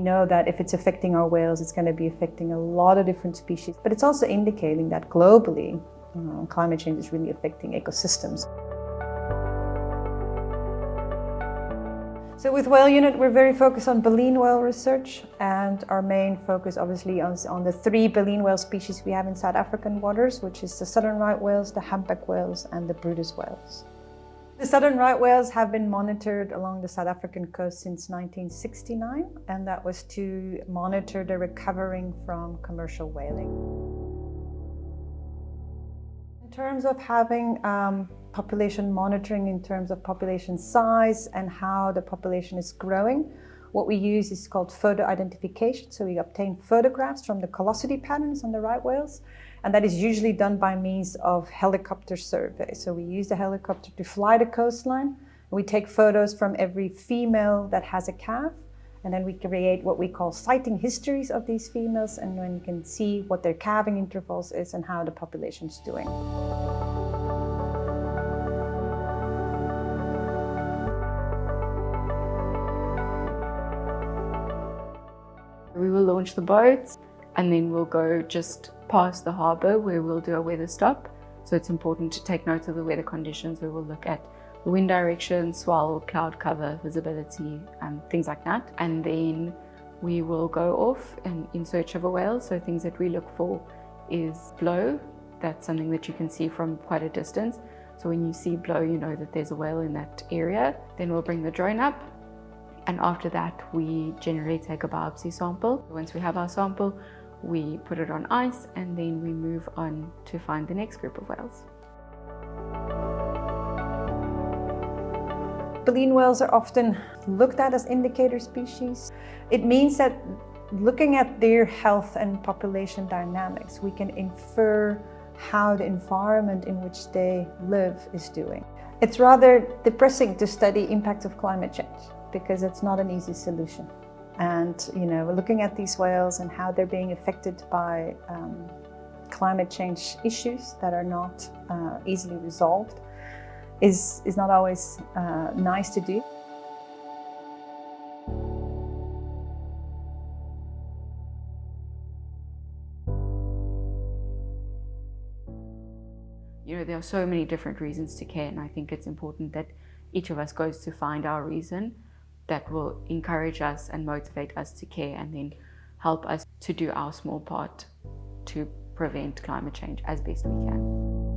know that if it's affecting our whales, it's going to be affecting a lot of different species. But it's also indicating that globally, climate change is really affecting ecosystems. So with Whale Unit, we're very focused on baleen whale research, and our main focus obviously is on the 3 baleen whale species we have in South African waters, which is the southern right whales, the humpback whales, and the Bryde whales. The southern right whales have been monitored along the South African coast since 1969, and that was to monitor the recovering from commercial whaling. In terms of having population monitoring, in terms of population size and how the population is growing, what we use is called photo identification. So we obtain photographs from the callosity patterns on the right whales, and that is usually done by means of helicopter survey. So we use the helicopter to fly the coastline, and we take photos from every female that has a calf, and then we create what we call sighting histories of these females, and then you can see what their calving intervals is and how the population is doing. We will launch the boats and then we'll go just past the harbour where we'll do a weather stop. So it's important to take note of the weather conditions. We will look at the wind direction, swell, cloud cover, visibility, things like that. And then we will go off and in search of a whale. So things that we look for is blow. That's something that you can see from quite a distance. So when you see blow, you know that there's a whale in that area. Then we'll bring the drone up. And after that, we generally take a biopsy sample. Once we have our sample, we put it on ice and then we move on to find the next group of whales. Baleen whales are often looked at as indicator species. It means that looking at their health and population dynamics, we can infer how the environment in which they live is doing. It's rather depressing to study impact of climate change, because it's not an easy solution. And looking at these whales and how they're being affected by climate change issues that are not easily resolved is not always nice to do. There are so many different reasons to care, and I think it's important that each of us goes to find our reason that will encourage us and motivate us to care, and then help us to do our small part to prevent climate change as best we can.